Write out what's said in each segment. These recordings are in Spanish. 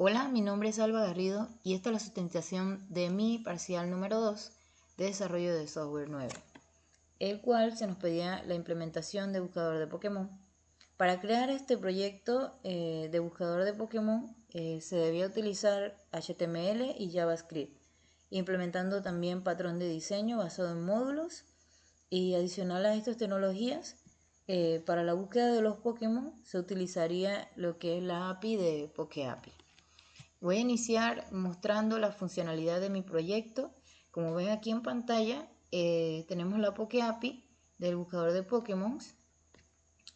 Hola, mi nombre es Alba Garrido y esta es la sustentación de mi parcial número 2 de desarrollo de software 9, el cual se nos pedía la implementación de buscador de Pokémon. Para crear este proyecto de buscador de Pokémon se debía utilizar HTML y JavaScript, implementando también patrón de diseño basado en módulos y adicional a estas tecnologías. Para la búsqueda de los Pokémon se utilizaría lo que es la API de PokeAPI. Voy a iniciar mostrando la funcionalidad de mi proyecto. Como ven aquí en pantalla, tenemos la PokeAPI del buscador de Pokémon.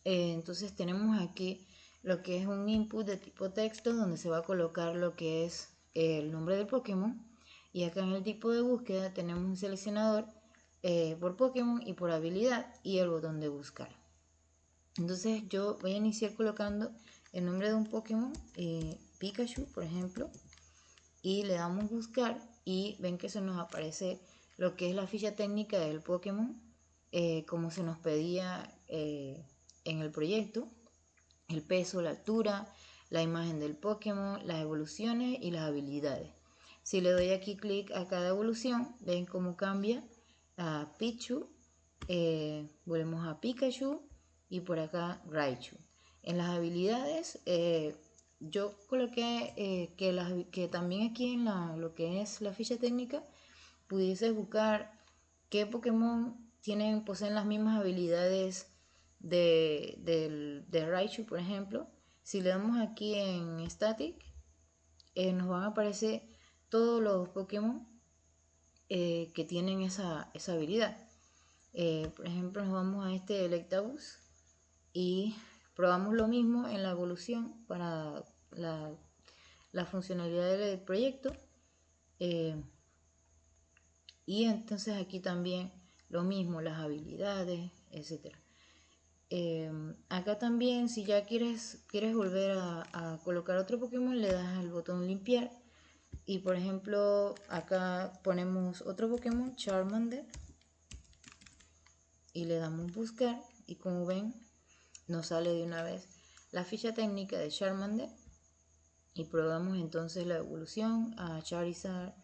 Entonces tenemos aquí lo que es un input de tipo texto donde se va a colocar lo que es el nombre del Pokémon. Y acá en el tipo de búsqueda tenemos un seleccionador por Pokémon y por habilidad y el botón de buscar. Entonces yo voy a iniciar colocando el nombre de un Pokémon, Pikachu por ejemplo, y le damos buscar y ven que se nos aparece lo que es la ficha técnica del Pokémon, como se nos pedía en el proyecto: el peso, la altura, la imagen del Pokémon, las evoluciones y las habilidades. Si le doy aquí clic a cada evolución, ven cómo cambia a Pichu, volvemos a Pikachu y por acá Raichu. En las habilidades yo coloqué que también aquí en lo que es la ficha técnica pudieses buscar qué Pokémon poseen las mismas habilidades de Raichu, por ejemplo. Si le damos aquí en Static, nos van a aparecer todos los Pokémon que tienen esa habilidad. Por ejemplo, nos vamos a este Electabuzz y probamos lo mismo en la evolución para la funcionalidad del proyecto. Y entonces aquí también lo mismo, las habilidades, etc. Acá también, si ya quieres volver a colocar otro Pokémon, le das al botón limpiar. Y por ejemplo, acá ponemos otro Pokémon, Charmander, y le damos buscar. Y como ven, nos sale de una vez la ficha técnica de Charmander. Y probamos entonces la evolución a Charizard,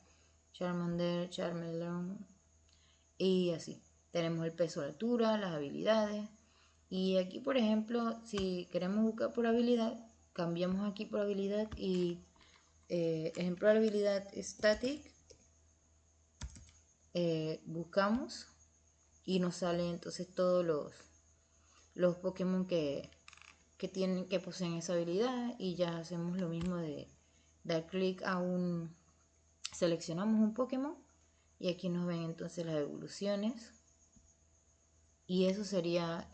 Charmander, Charmeleon y así. Tenemos el peso, la altura, las habilidades. Y aquí, por ejemplo, si queremos buscar por habilidad, cambiamos aquí por habilidad y ejemplo de habilidad static, buscamos y nos salen entonces todos los Pokémon que poseen esa habilidad. Y ya hacemos lo mismo de dar clic a seleccionamos un Pokémon y aquí nos ven entonces las evoluciones. Y eso sería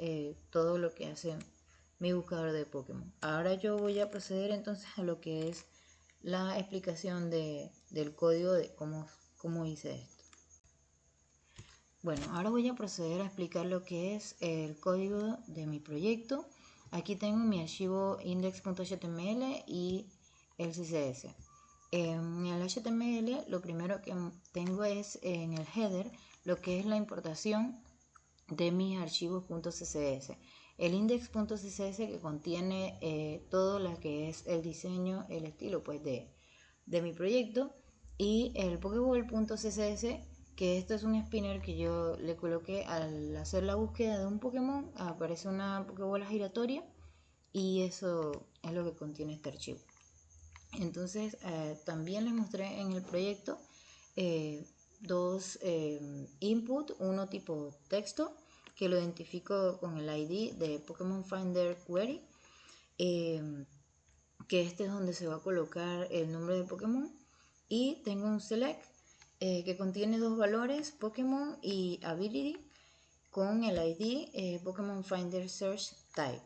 todo lo que hace mi buscador de Pokémon. Ahora yo voy a proceder entonces a lo que es la explicación del código de cómo hice esto. Bueno, ahora voy a proceder a explicar lo que es el código de mi proyecto. Aquí tengo mi archivo index.html y el CSS. En el HTML lo primero que tengo es en el header lo que es la importación de mis archivos .css. El index.css que contiene todo lo que es el diseño, el estilo pues de mi proyecto, y el pokeball.css, que esto es un spinner que yo le coloqué al hacer la búsqueda de un Pokémon. Aparece una pokebola giratoria y eso es lo que contiene este archivo. Entonces también les mostré en el proyecto dos input, uno tipo texto que lo identifico con el ID de Pokémon Finder Query, que este es donde se va a colocar el nombre del Pokémon, y tengo un select que contiene dos valores, Pokémon y Ability, con el ID Pokémon Finder Search Type.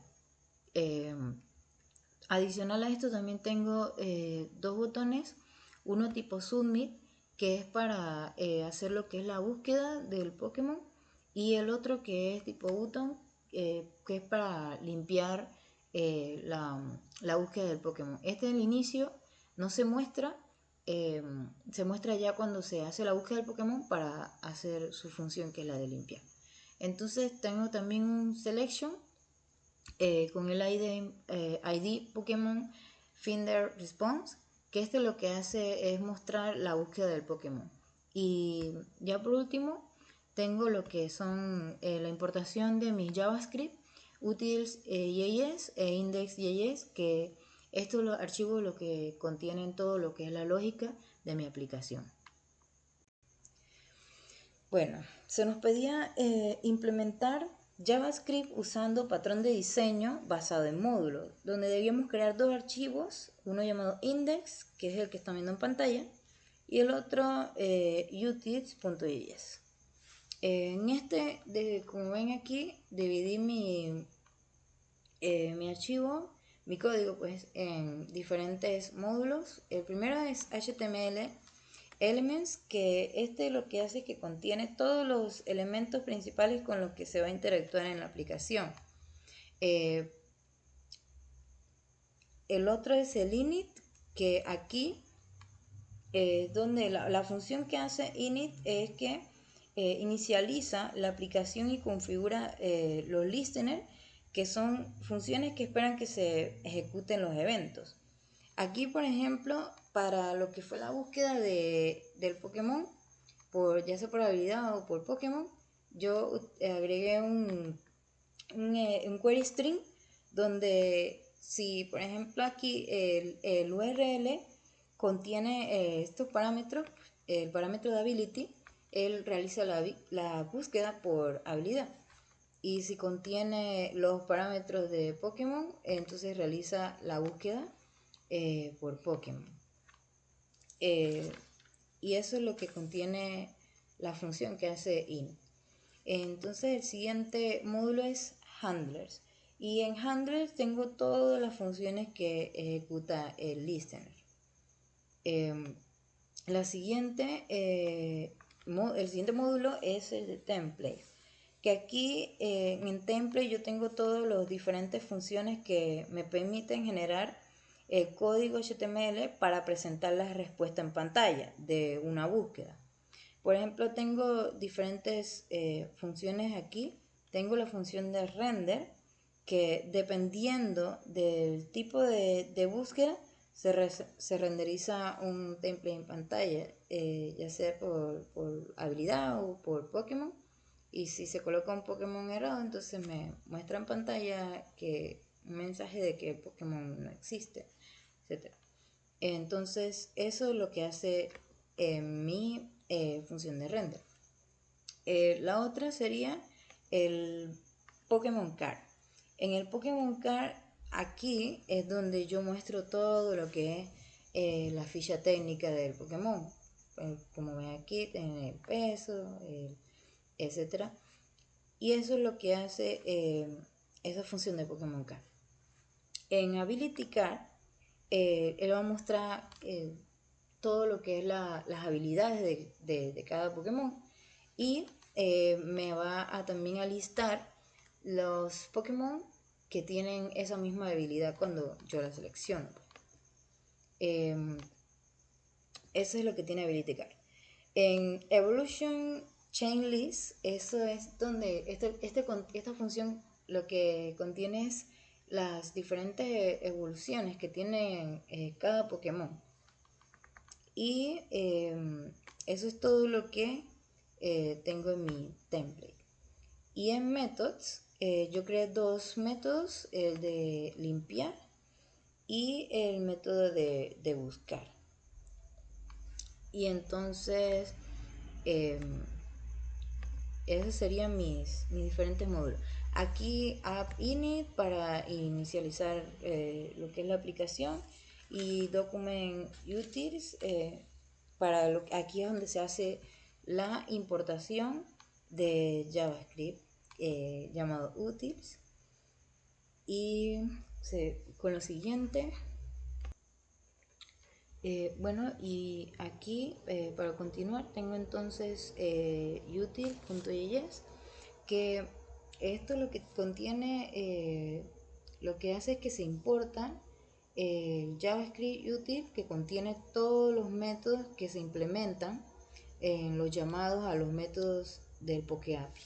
Adicional a esto también tengo dos botones, uno tipo Submit, que es para hacer lo que es la búsqueda del Pokémon, y el otro que es tipo button, que es para limpiar la búsqueda del Pokémon. Este en el inicio no se muestra, se muestra ya cuando se hace la búsqueda del Pokémon para hacer su función, que es la de limpiar. Entonces tengo también un Selection con el ID Pokémon Finder Response, que este lo que hace es mostrar la búsqueda del Pokémon. Y ya por último, tengo lo que son la importación de mis JavaScript, utils.js e index.js, que estos los archivos lo que contienen todo lo que es la lógica de mi aplicación. Bueno, se nos pedía implementar JavaScript usando patrón de diseño basado en módulos, donde debíamos crear dos archivos, uno llamado index, que es el que están viendo en pantalla, y el otro utils.js. En este, como ven aquí, dividí mi archivo, mi código, pues, en diferentes módulos. El primero es HTML Elements, que este lo que hace es que contiene todos los elementos principales con los que se va a interactuar en la aplicación. El otro es el init, que aquí donde la función que hace init es que inicializa la aplicación y configura los listeners, que son funciones que esperan que se ejecuten los eventos. Aquí, por ejemplo, para lo que fue la búsqueda del Pokémon, ya sea por habilidad o por Pokémon, yo agregué un query string donde si, por ejemplo, aquí el URL contiene estos parámetros, el parámetro de ability, él realiza la búsqueda por habilidad. Y si contiene los parámetros de Pokémon, entonces realiza la búsqueda por Pokémon. Y eso es lo que contiene la función que hace init. Entonces el siguiente módulo es handlers. Y en handlers tengo todas las funciones que ejecuta el listener. El siguiente módulo es el de template. Que aquí en template yo tengo todas las diferentes funciones que me permiten generar el código HTML para presentar la respuesta en pantalla de una búsqueda. Por ejemplo, tengo diferentes funciones aquí. Tengo la función de render, que dependiendo del tipo de búsqueda, se renderiza un template en pantalla, ya sea por habilidad o por Pokémon. Y si se coloca un Pokémon errado, entonces me muestra en pantalla un mensaje de que el Pokémon no existe, etc. Entonces, eso es lo que hace mi función de render. La otra sería el Pokémon Card. En el Pokémon Card, aquí es donde yo muestro todo lo que es la ficha técnica del Pokémon. Como ven aquí, tiene el peso, etcétera. Y eso es lo que hace esa función de Pokémon Card. En Ability Card, él va a mostrar todo lo que es las habilidades de cada Pokémon, y me va a también a listar los Pokémon que tienen esa misma habilidad cuando yo la selecciono. Eso es lo que tiene Ability Card. En Evolution Chain List, eso es donde esta función lo que contiene es las diferentes evoluciones que tiene cada Pokémon. Y eso es todo lo que tengo en mi template. Y en methods, yo creé dos métodos, el de limpiar y el método de buscar. Y entonces esos serían mis diferentes módulos. Aquí app init para inicializar lo que es la aplicación, y document utils para aquí es donde se hace la importación de JavaScript llamado utils. Y con lo siguiente, bueno, y aquí para continuar tengo entonces util.js, que esto lo que contiene, lo que hace es que se importa el JavaScript util, que contiene todos los métodos que se implementan en los llamados a los métodos del PokeAPI.